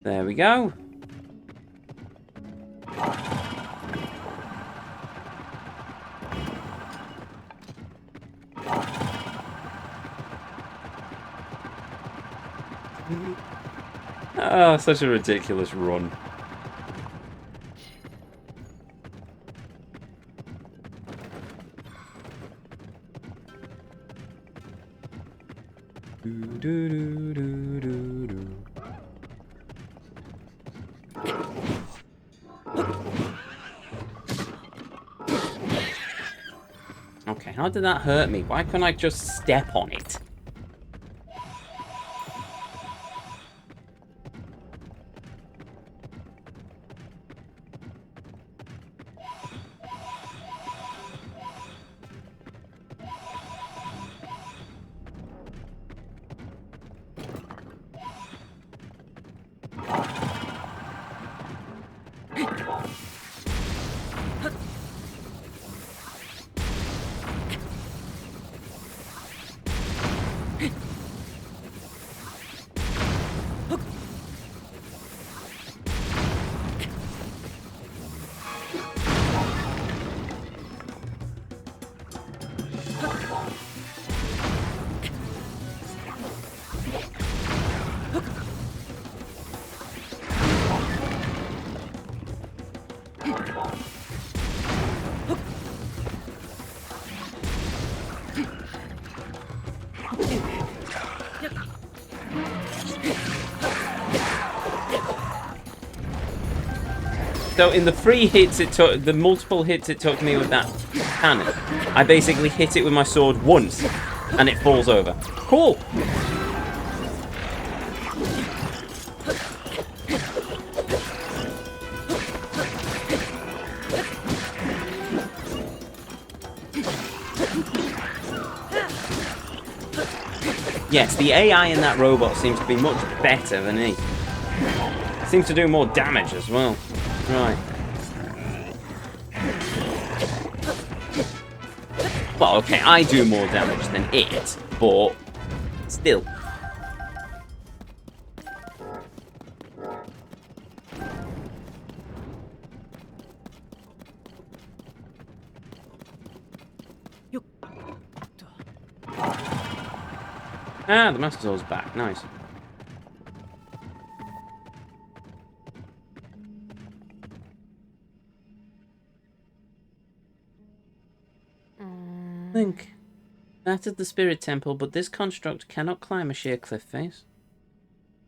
There we go. Oh, such a ridiculous run. Okay, how did that hurt me? Why couldn't I just step on it? So in the 3 hits it took, the multiple hits it took me with that cannon, I basically hit it with my sword once, and it falls over. Cool! Yes, the AI in that robot seems to be much better than me. Seems to do more damage as well. Right. Well, okay, I do more damage than it, but still. Ah, the Master Sword's back. Nice. Link. That is the Spirit Temple, but this construct cannot climb a sheer cliff face.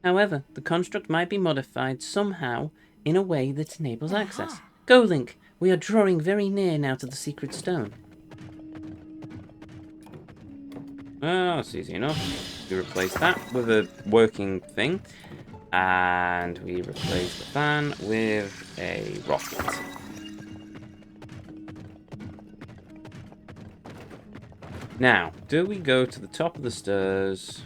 However, the construct might be modified somehow in a way that enables access. Go, Link. We are drawing very near now to the secret stone. Oh, it's easy enough. We replace that with a working thing. And we replace the fan with a rocket. Now, do we go to the top of the stairs,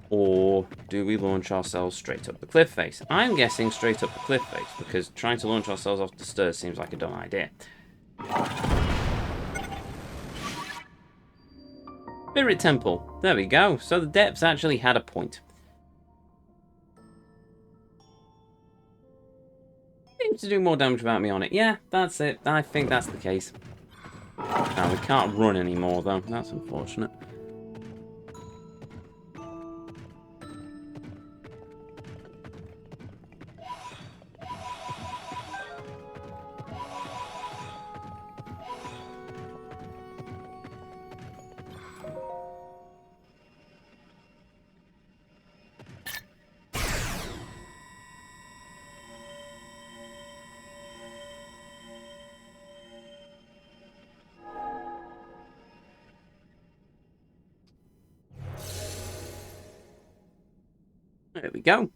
or do we launch ourselves straight up the cliff face? I'm guessing straight up the cliff face, because trying to launch ourselves off the stairs seems like a dumb idea. Spirit Temple. There we go. So the depths actually had a point. Seems to do more damage without me on it. Yeah, that's it. I think that's the case. Now, we can't run anymore, though. That's unfortunate. There we go.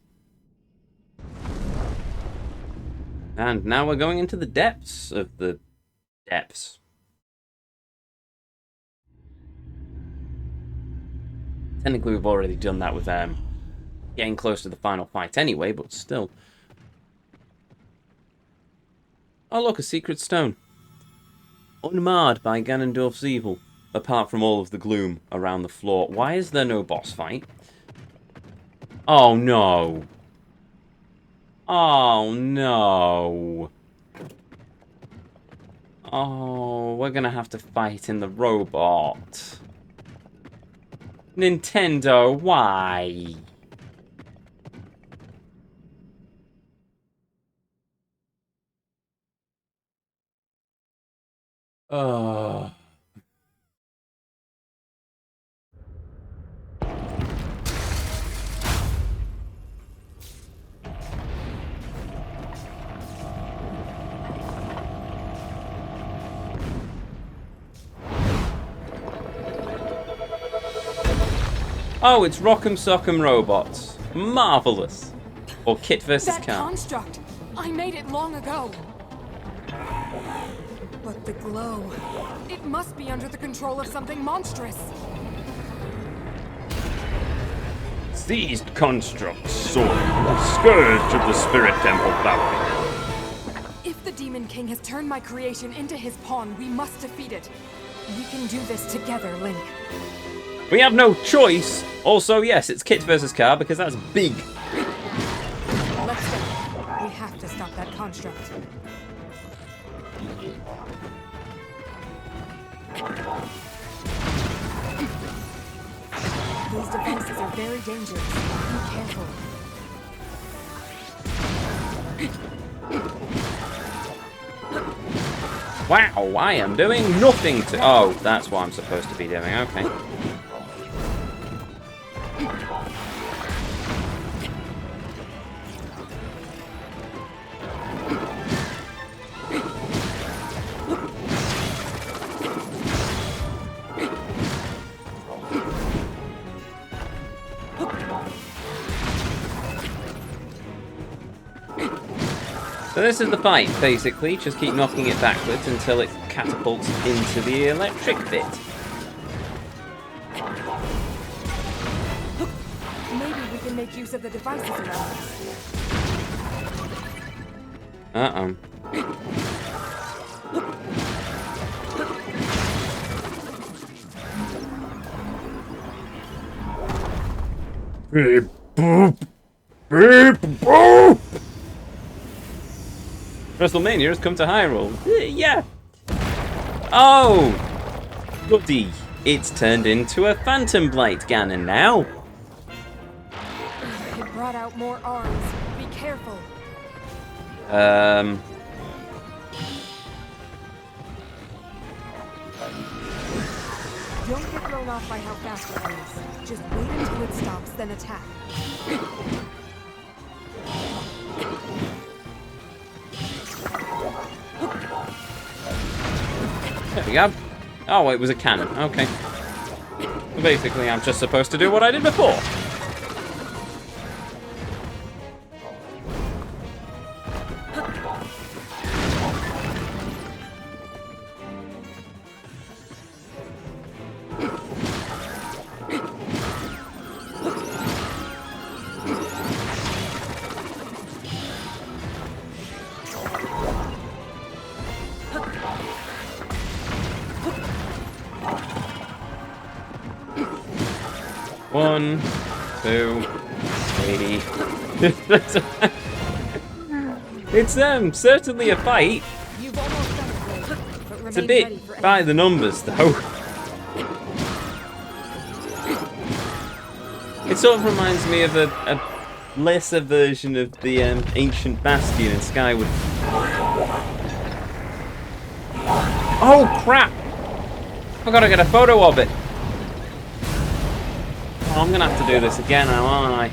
And now we're going into the depths of the depths. Technically, we've already done that with getting close to the final fight anyway, but still. Oh, look, a secret stone. Unmarred by Ganondorf's evil, apart from all of the gloom around the floor. Why is there no boss fight? Oh, no. Oh, no. Oh, we're gonna have to fight in the robot. Nintendo, why? Oh. Oh, it's Rock'em Sock'em Robots. Marvelous. Or Kit versus That Car. construct! I made it long ago. But the glow... It must be under the control of something monstrous. Seized construct sword, scourge of the Spirit Temple Valley. If the Demon King has turned my creation into his pawn, we must defeat it. We can do this together, Link. We have no choice. Also, yes, it's Kit versus Car because that's big. Let's go. We have to stop that construct. These devices are very dangerous. Be careful. Wow, I am doing nothing to... Oh, that's what I'm supposed to be doing. Okay. So this is the fight, basically. Just keep knocking it backwards until it catapults into the electric bit. Maybe we can make use of the devices around us. Uh-oh. Beep boop. Beep boop. WrestleMania has come to Hyrule. Yeah. Oh, goody. It's turned into a Phantom Blade Ganon now. It brought out more arms. Be careful. Um... Don't get thrown off by how fast it moves. Just wait until it stops, then attack. There we go. Oh, it was a cannon. Okay. Basically, I'm just supposed to do what I did before. One, two, three. It's certainly a fight. You've almost done it, Blade, but It's a remain ready bit for by the numbers, though. It sort of reminds me of a lesser version of the ancient bastion in Skyward. Oh crap! I gotta get a photo of it. Oh, I'm gonna have to do this again now, aren't I?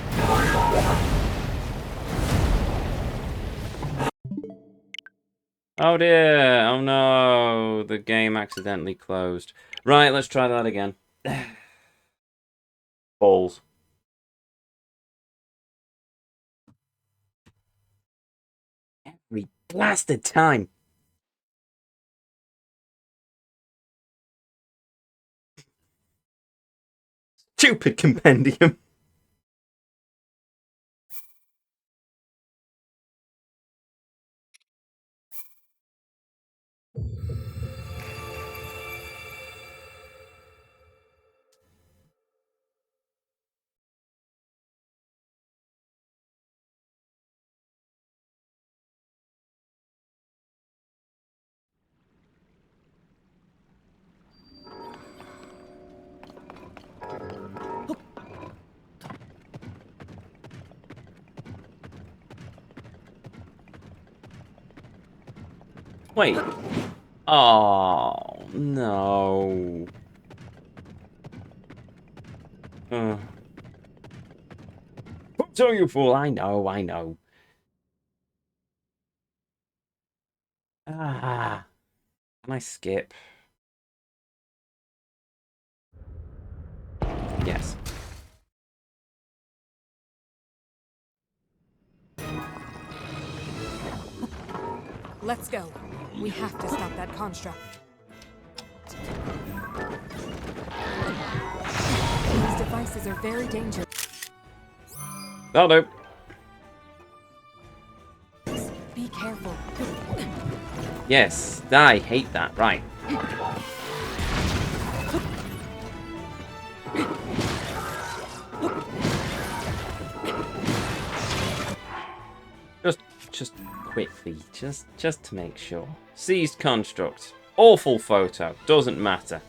Oh dear! Oh no! The game accidentally closed. Right, let's try that again. Balls. Every blasted time. Stupid compendium. Wait. Oh, no. So you fool. I know, I know. Ah. Can I skip? Yes. Let's go. We have to stop that construct. These devices are very dangerous. That'll do. Be careful. Yes. I hate that. Right. Just quickly, just to make sure. Seized construct. Awful photo. Doesn't matter.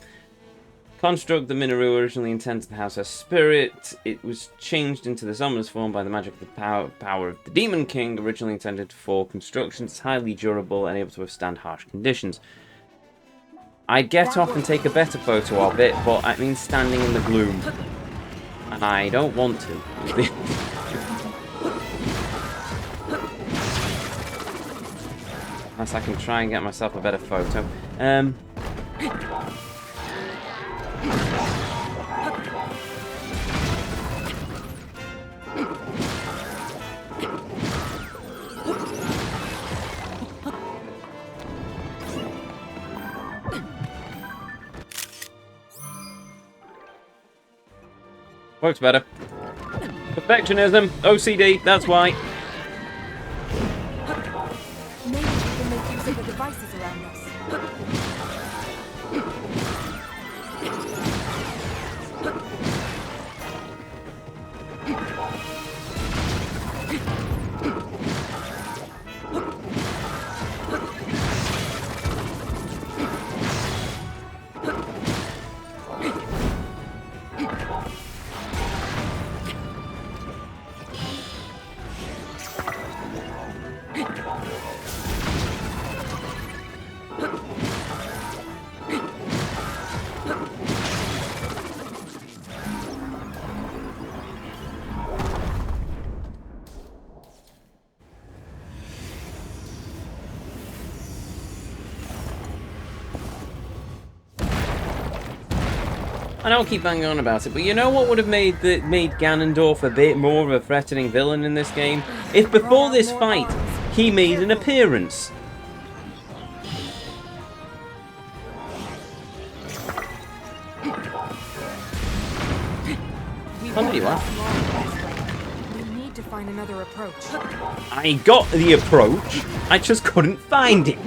Construct the Minoru originally intended to house a spirit. It was changed into the ominous form by the magic of the power of the Demon King, originally intended for constructions. It's highly durable and able to withstand harsh conditions. I'd get off and take a better photo of it, but that means standing in the gloom. And I don't want to. Unless I can try and get myself a better photo. Works better. Perfectionism. OCD. That's why. Maybe we can make use of the devices around us. I don't keep banging on about it, but you know what would have made Ganondorf a bit more of a threatening villain in this game? If before this fight, he made an appearance. Oh, there you are. We need to find another approach. I got the approach, I just couldn't find it.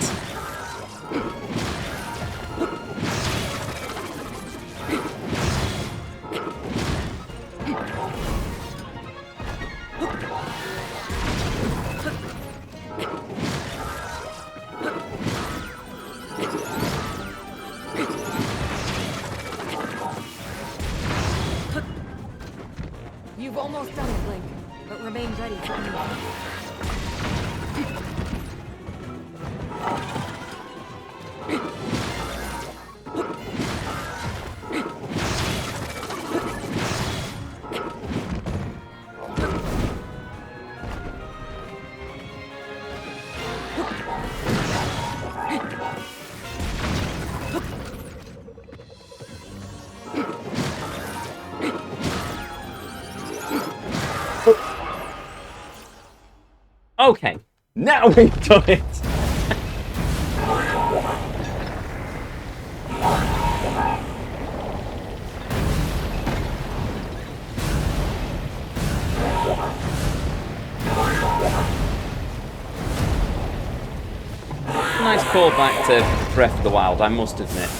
You've almost done it, Link, but remain ready for anything. Okay, now we've done it. Nice callback to Breath of the Wild, I must admit.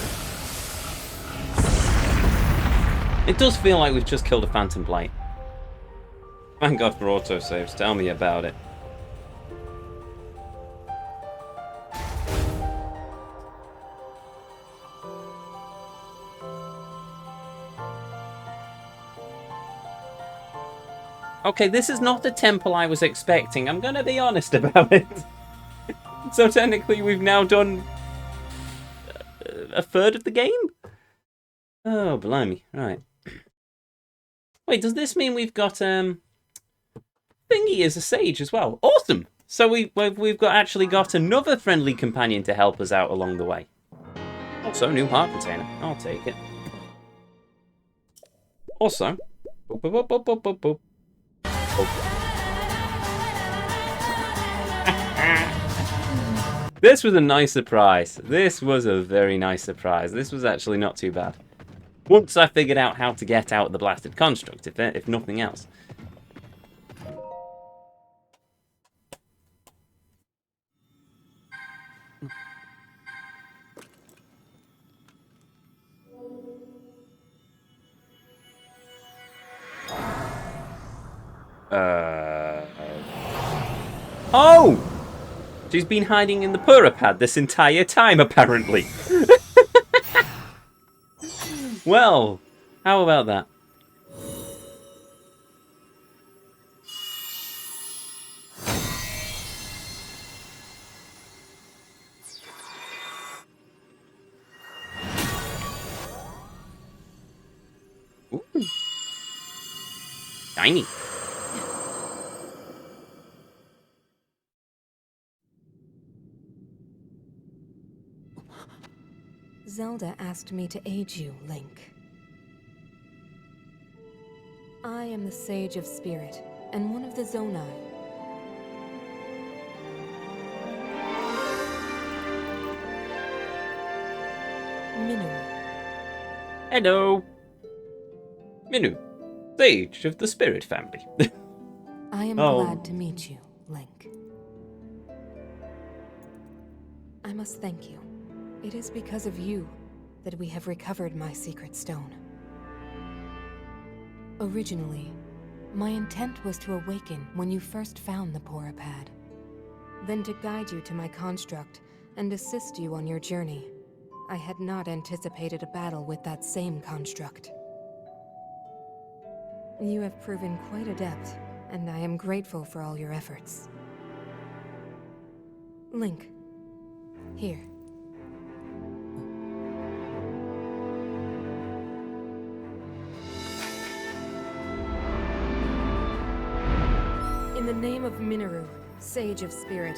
It does feel like we've just killed a Phantom Blight. Thank God for autosaves, tell me about it. Okay, this is not a temple I was expecting. I'm gonna be honest about it. So technically we've now done a third of the game? Oh, blimey. Right. Wait, does this mean we've got Thingy as a sage as well? Awesome! So we've actually got another friendly companion to help us out along the way. Also, new heart container. I'll take it. Also, boop, boop, boop, boop, boop, boop. This was a nice surprise. This was a very nice surprise. This was actually not too bad. Once I figured out how to get out of the blasted construct, if nothing else. Oh! She's been hiding in the Purapad this entire time, apparently. Well, how about that? Ooh. Shiny. Zelda asked me to aid you, Link. I am the Sage of Spirit, and one of the Zonai. Minu. Hello. Minu, Sage of the Spirit family. I am Oh. glad to meet you, Link. I must thank you. It is because of you that we have recovered my secret stone. Originally, my intent was to awaken when you first found the Purapad. Then to guide you to my construct and assist you on your journey. I had not anticipated a battle with that same construct. You have proven quite adept, and I am grateful for all your efforts. Link, here. In the name of Minoru, Sage of Spirit,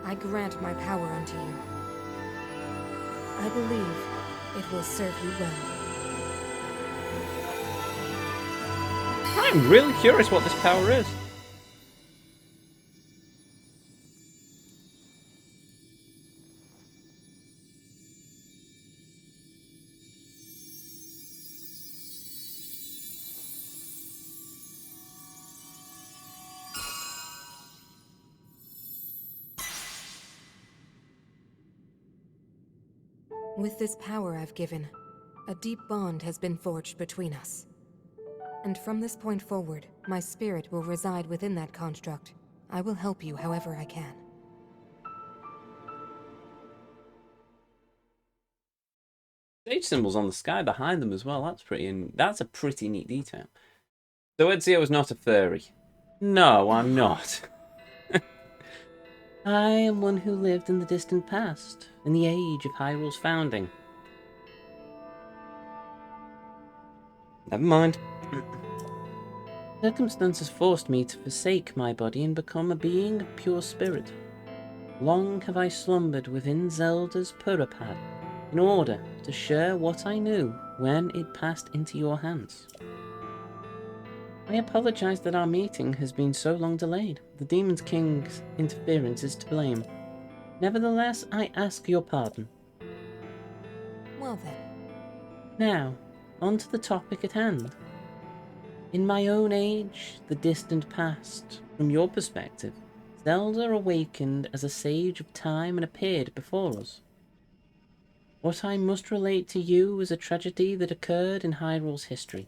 I grant my power unto you. I believe it will serve you well. I'm really curious what this power is. With this power I've given, a deep bond has been forged between us. And from this point forward, my spirit will reside within that construct. I will help you however I can. Sage symbols on the sky behind them as well. That's a pretty neat detail. So Ezio is not a furry. No, I'm not. I am one who lived in the distant past, in the age of Hyrule's founding. Never mind. Circumstances forced me to forsake my body and become a being of pure spirit. Long have I slumbered within Zelda's Purapad in order to share what I knew when it passed into your hands. I apologize that our meeting has been so long delayed. The Demon King's interference is to blame. Nevertheless, I ask your pardon. Well then. Now, on to the topic at hand. In my own age, the distant past, from your perspective, Zelda awakened as a sage of time and appeared before us. What I must relate to you is a tragedy that occurred in Hyrule's history.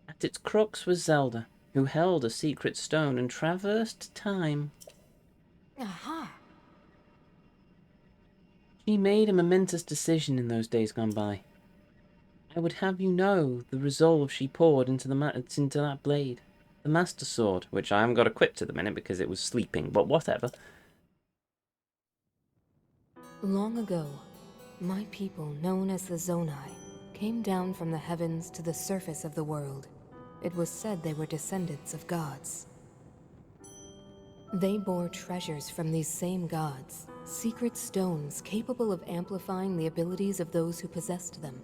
At its crux was Zelda, who held a secret stone and traversed time. Aha! She made a momentous decision in those days gone by. I would have you know the resolve she poured into that blade. The Master Sword, which I haven't got equipped at the minute because it was sleeping, but whatever. Long ago, my people, known as the Zonai, came down from the heavens to the surface of the world. It was said they were descendants of gods. They bore treasures from these same gods, secret stones capable of amplifying the abilities of those who possessed them.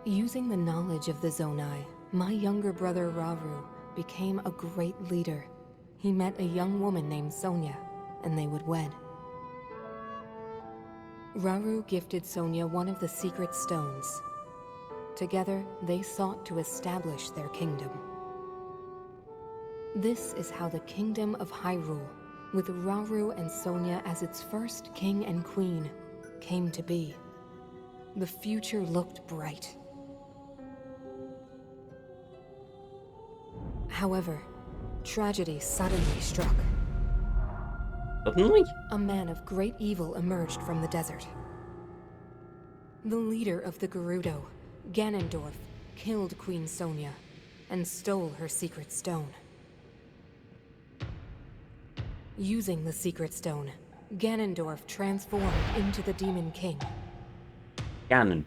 Using the knowledge of the Zonai, my younger brother Rauru became a great leader. He met a young woman named Sonia, and they would wed. Rauru gifted Sonia one of the secret stones. Together, they sought to establish their kingdom. This is how the Kingdom of Hyrule, with Rauru and Sonia as its first king and queen, came to be. The future looked bright. However, tragedy suddenly struck. Suddenly? A man of great evil emerged from the desert. The leader of the Gerudo, Ganondorf, killed Queen Sonia and stole her secret stone. Using the secret stone, Ganondorf transformed into the Demon King. Ganon.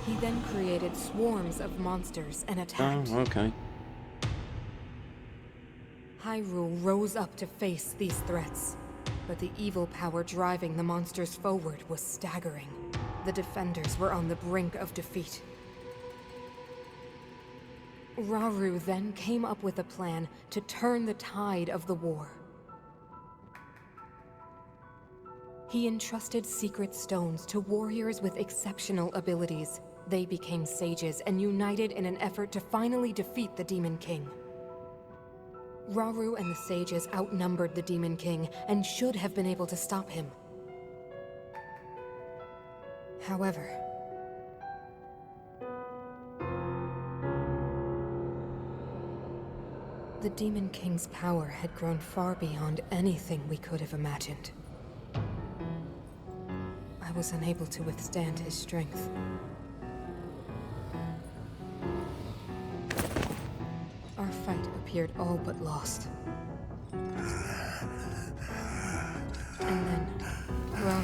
He then created swarms of monsters and attacked. Oh, okay. Hyrule rose up to face these threats, but the evil power driving the monsters forward was staggering. The defenders were on the brink of defeat. Rauru then came up with a plan to turn the tide of the war. He entrusted secret stones to warriors with exceptional abilities. They became sages and united in an effort to finally defeat the Demon King. Rauru and the sages outnumbered the Demon King and should have been able to stop him. However, the Demon King's power had grown far beyond anything we could have imagined. I was unable to withstand his strength. Our fight appeared all but lost. And then, Rauru.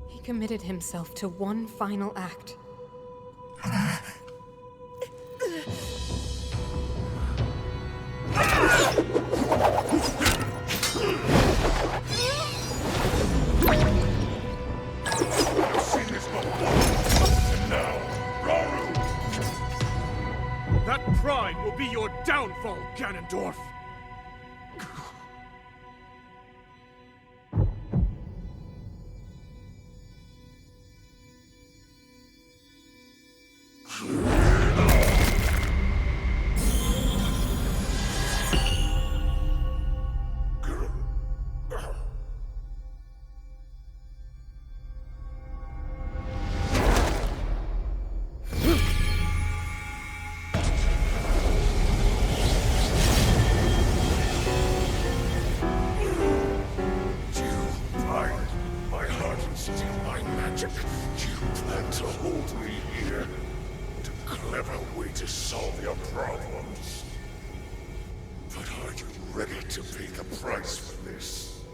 He committed himself to one final act. That pride will be your downfall, Ganondorf!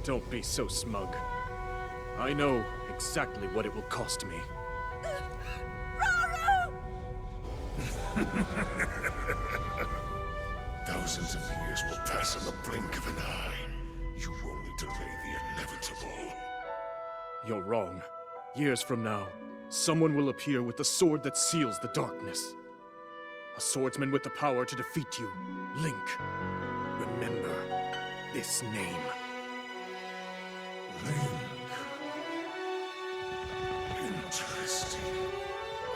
Don't be so smug. I know exactly what it will cost me. Thousands of years will pass in the blink of an eye. You only delay the inevitable. You're wrong. Years from now, someone will appear with the sword that seals the darkness. A swordsman with the power to defeat you, Link. Remember this name. Link. Interesting.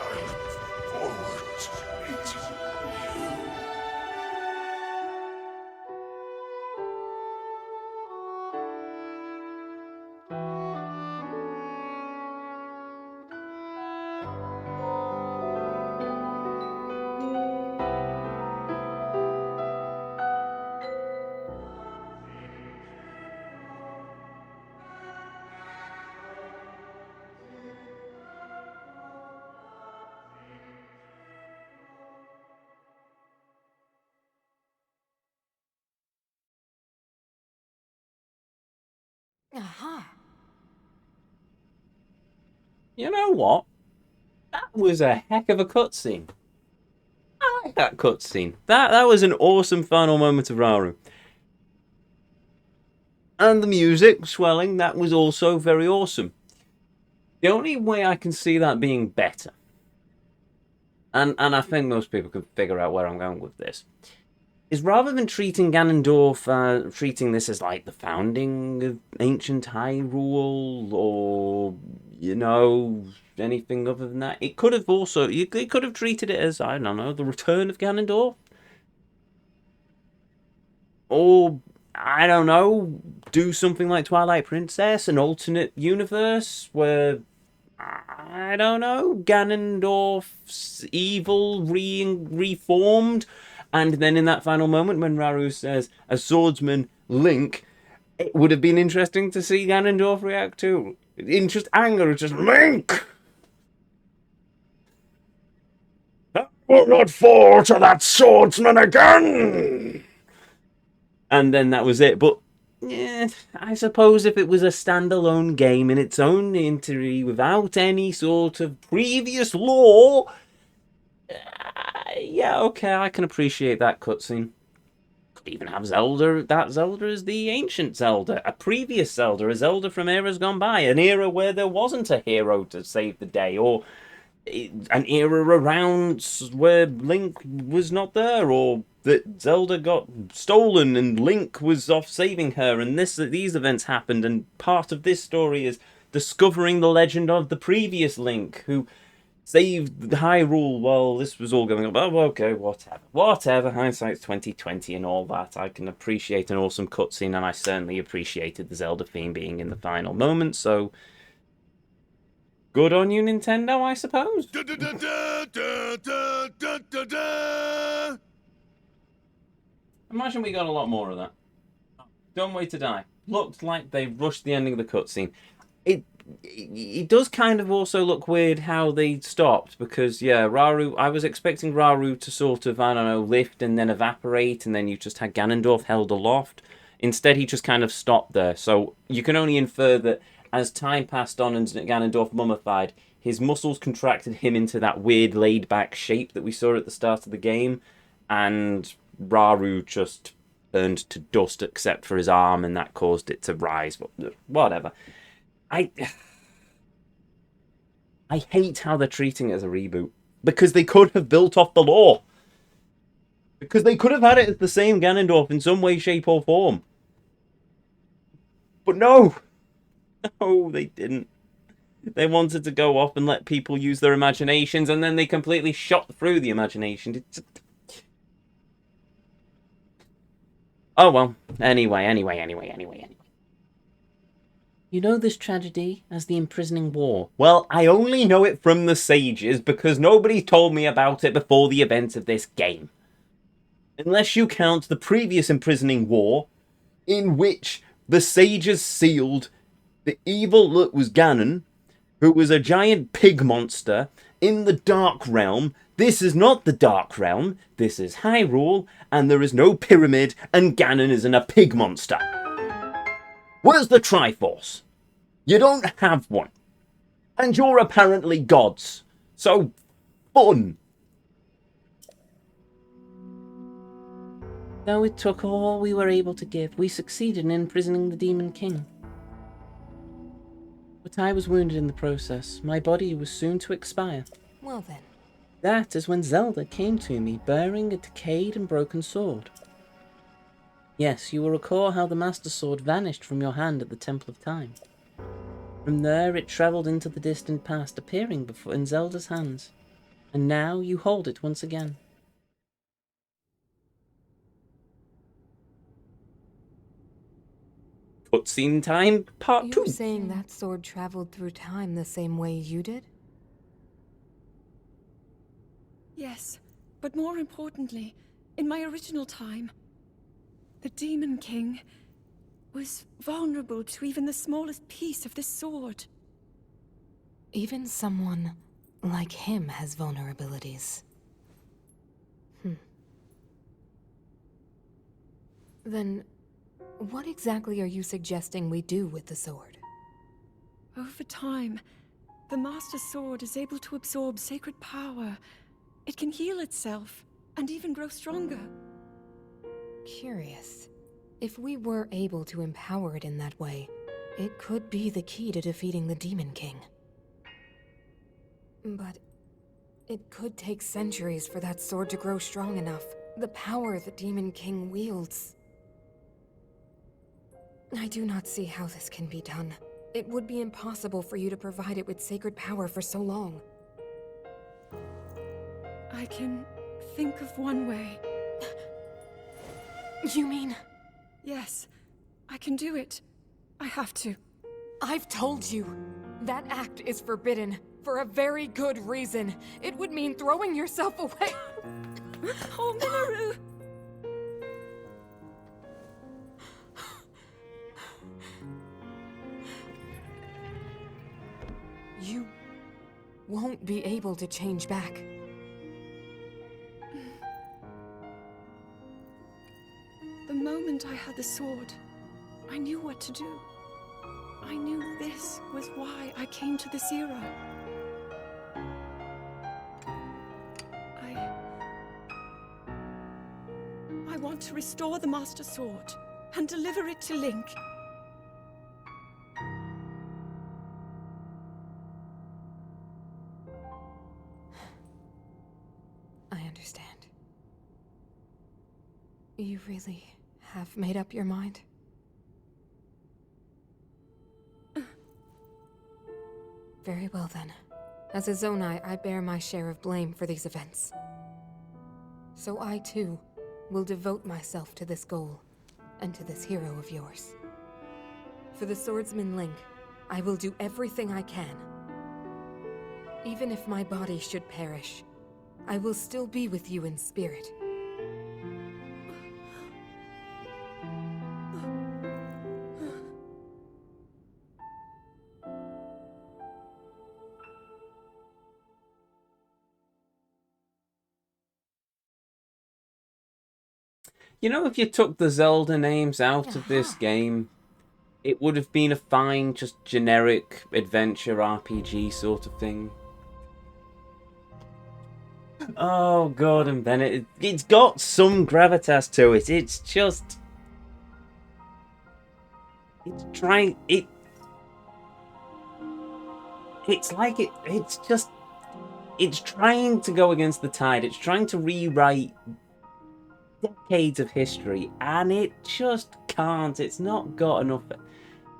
I look forward to meeting you. Aha! You know what? That was a heck of a cutscene. I like that cutscene. That was an awesome final moment of Raru. And the music swelling, that was also very awesome. The only way I can see that being better, and I think most people can figure out where I'm going with this, is rather than treating Ganondorf, treating this as like the founding of ancient Hyrule, or, you know, anything other than that, it could have also, it could have treated it as, I don't know, the return of Ganondorf. Or, I don't know, do something like Twilight Princess, an alternate universe where, I don't know, Ganondorf's evil reformed, and then in that final moment when Raru says, a swordsman, Link, it would have been interesting to see Ganondorf react to. In just anger, just Link! I will not fall to that swordsman again! And then that was it. But yeah, I suppose if it was a standalone game in its own entity without any sort of previous lore, yeah, okay, I can appreciate that cutscene. Could even have Zelda, that Zelda is the ancient Zelda, a previous Zelda, a Zelda from eras gone by, an era where there wasn't a hero to save the day, or an era around where Link was not there, or that Zelda got stolen and Link was off saving her, and these events happened, and part of this story is discovering the legend of the previous Link who saved Hyrule while this was all going on. Oh, okay, whatever. Hindsight's 2020 and all that. I can appreciate an awesome cutscene, and I certainly appreciated the Zelda theme being in the final moment. So good on you, Nintendo, I suppose. Imagine we got a lot more of that. Don't Wait to Die. Looked like they rushed the ending of the cutscene. It does kind of also look weird how they stopped, because, yeah, Raru, I was expecting Raru to sort of, I don't know, lift and then evaporate, and then you just had Ganondorf held aloft. Instead, he just kind of stopped there. So you can only infer that as time passed on and Ganondorf mummified, his muscles contracted him into that weird laid-back shape that we saw at the start of the game, and Raru just turned to dust except for his arm, and that caused it to rise. Whatever. I hate how they're treating it as a reboot, because they could have built off the lore. Because they could have had it as the same Ganondorf in some way, shape, or form. But no, they didn't. They wanted to go off and let people use their imaginations, and then they completely shot through the imagination. Oh well. Anyway. You know this tragedy as the imprisoning war? Well, I only know it from the sages because nobody told me about it before the events of this game. Unless you count the previous imprisoning war, in which the sages sealed the evil that was Ganon, who was a giant pig monster, in the Dark Realm. This is not the Dark Realm, this is Hyrule, and there is no pyramid, and Ganon isn't a pig monster. Where's the Triforce? You don't have one. And you're apparently gods. So, fun. Though it took all we were able to give, we succeeded in imprisoning the Demon King. But I was wounded in the process. My body was soon to expire. Well then. That is when Zelda came to me, bearing a decayed and broken sword. Yes, you will recall how the Master Sword vanished from your hand at the Temple of Time. From there it travelled into the distant past, appearing in Zelda's hands. And now you hold it once again. Cutscene time, part 2. You're saying that sword traveled through time the same way you did? Yes, but more importantly, in my original time, the Demon King was vulnerable to even the smallest piece of this sword. Even someone like him has vulnerabilities. Then, What exactly are you suggesting we do with the sword? Over time, the Master Sword is able to absorb sacred power. It can heal itself, and even grow stronger. Curious. If we were able to empower it in that way, it could be the key to defeating the Demon King. But it could take centuries for that sword to grow strong enough. The power the Demon King wields. I do not see how this can be done. It would be impossible for you to provide it with sacred power for so long. I can think of one way. You mean? Yes, I can do it. I have to. I've told you. That act is forbidden, for a very good reason. It would mean throwing yourself away. Oh, Minoru! You won't be able to change back. The moment I had the sword, I knew what to do. I knew this was why I came to this era. I want to restore the Master Sword and deliver it to Link. I understand. You really have made up your mind? Very well then. As a Zonai, I bear my share of blame for these events. So I too will devote myself to this goal, and to this hero of yours. For the swordsman Link, I will do everything I can. Even if my body should perish, I will still be with you in spirit. You know, if you took the Zelda names out of this game, it would have been a fine, just generic adventure RPG sort of thing. Oh, Gordon Bennett. It's got some gravitas to it. It's just... It's trying... It's like it's just... It's trying to go against the tide. It's trying to rewrite decades of history, and it just can't. It's not got enough.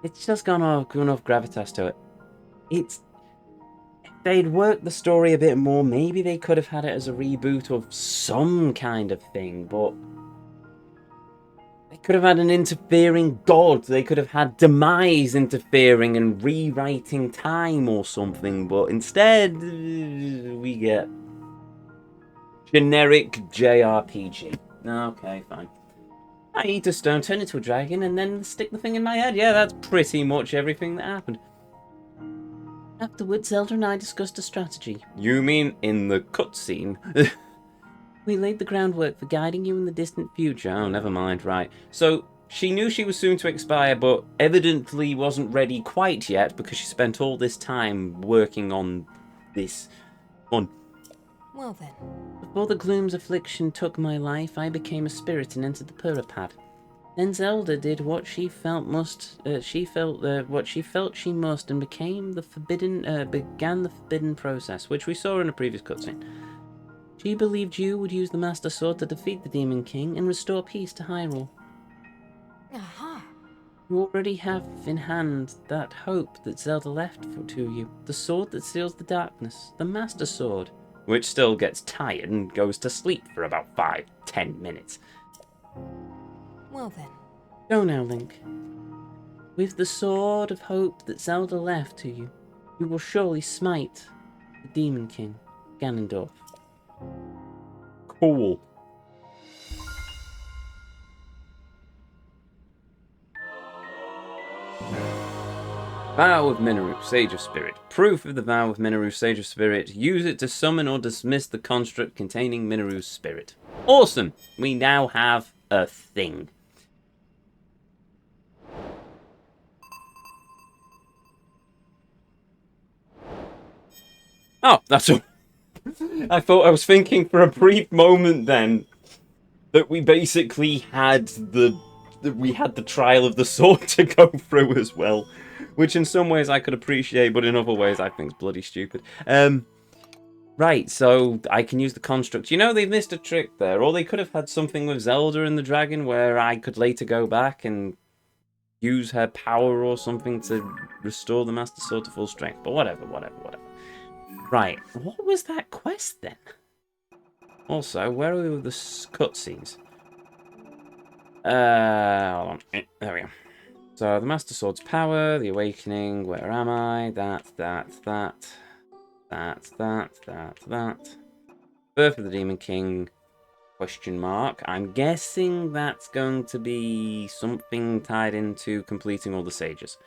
It's just got enough gravitas to it. If they'd worked the story a bit more, maybe they could have had it as a reboot of some kind of thing, but they could have had an interfering god. They could have had Demise interfering and rewriting time or something, but instead we get generic JRPG. Okay, fine. I eat a stone, turn into a dragon, and then stick the thing in my head. Yeah, that's pretty much everything that happened. Afterwards, Zelda and I discussed a strategy. You mean in the cutscene? We laid the groundwork for guiding you in the distant future. Oh, never mind, right. So, she knew she was soon to expire, but evidently wasn't ready quite yet because she spent all this time working on this. Well then. Before the gloom's affliction took my life, I became a spirit and entered the Purapad. Then Zelda did what she felt what she felt she must, and began the forbidden process, which we saw in a previous cutscene. She believed you would use the Master Sword to defeat the Demon King and restore peace to Hyrule. Aha! You already have in hand that hope that Zelda left to you, the sword that seals the darkness, the Master Sword, which still gets tired and goes to sleep for about 5-10 minutes. Well then. Go now, Link. With the sword of hope that Zelda left to you, you will surely smite the Demon King, Ganondorf. Cool. Vow of Minoru, Sage of Spirit. Proof of the Vow of Minoru, Sage of Spirit. Use it to summon or dismiss the construct containing Minoru's spirit. Awesome! We now have a thing. Oh, that's all. I thought I was thinking for a brief moment then that we basically had the trial of the sword to go through as well, which in some ways I could appreciate, but in other ways I think is bloody stupid. Right, so I can use the construct. You know, they missed a trick there, or they could have had something with Zelda and the dragon where I could later go back and use her power or something to restore the Master Sword to full strength. But whatever. Right, what was that quest then? Also, where are we with the cutscenes? Hold on. There we go. So, the Master Sword's power, the awakening, where am I? That. Birth of the Demon King, question mark. I'm guessing that's going to be something tied into completing all the sages.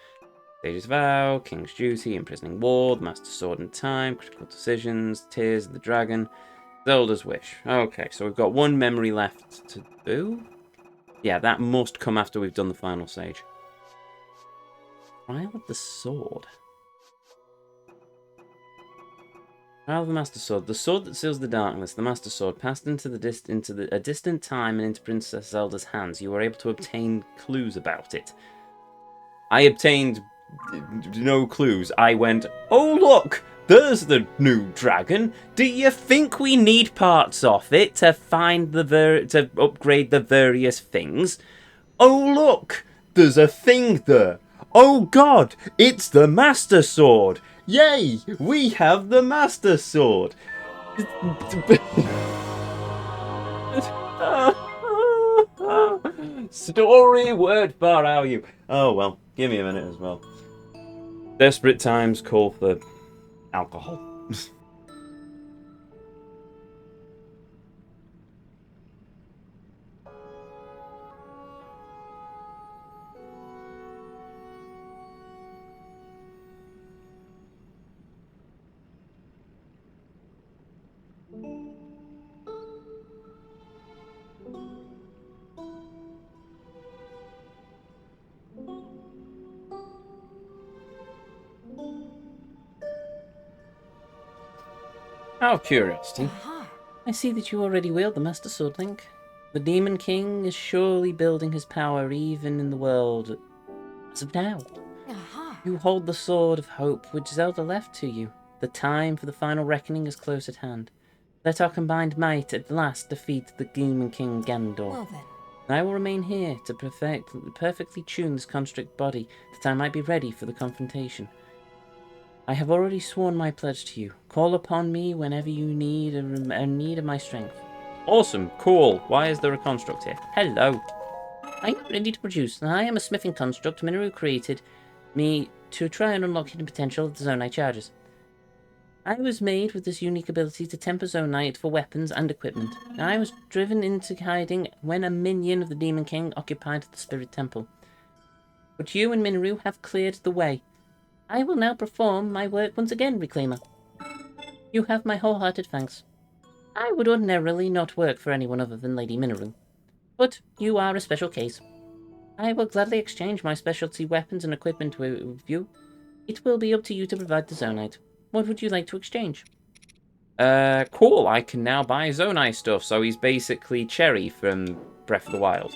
Sage's Vow, King's Duty, Imprisoning Ward, Master Sword and Time, Critical Decisions, Tears of the Dragon, Zelda's Wish. Okay, so we've got one memory left to do. Yeah, that must come after we've done the final sage. Trial of the Sword. Trial of the Master Sword. The sword that seals the darkness, the Master Sword, passed into a distant time and into Princess Zelda's hands. You were able to obtain clues about it. I obtained no clues. I went, oh look, there's the new dragon. Do you think we need parts of it to find to upgrade the various things? Oh look, there's a thing there. Oh god, it's the Master Sword. Yay, we have the Master Sword. Story word far are you? Oh well, give me a minute as well. Desperate times call for alcohol. Out of curiosity, I see that you already wield the Master Sword, Link. The Demon King is surely building his power even in the world as of now. You hold the Sword of Hope which Zelda left to you. The time for the final reckoning is close at hand. Let our combined might at last defeat the Demon King Ganondorf. Well then. I will remain here to perfectly tune this construct body, that I might be ready for the confrontation. I have already sworn my pledge to you. Call upon me whenever you need of my strength. Awesome, cool. Why is there a construct here? Hello. I am ready to produce. I am a smithing construct. Minoru created me to try and unlock hidden potential of the Zonai charges. I was made with this unique ability to temper Zonite for weapons and equipment. I was driven into hiding when a minion of the Demon King occupied the Spirit Temple. But you and Minoru have cleared the way. I will now perform my work once again, Reclaimer. You have my wholehearted thanks. I would ordinarily not work for anyone other than Lady Minoru, but you are a special case. I will gladly exchange my specialty weapons and equipment with you. It will be up to you to provide the Zonite. What would you like to exchange? Cool. I can now buy Zonai stuff, so he's basically Cherry from Breath of the Wild.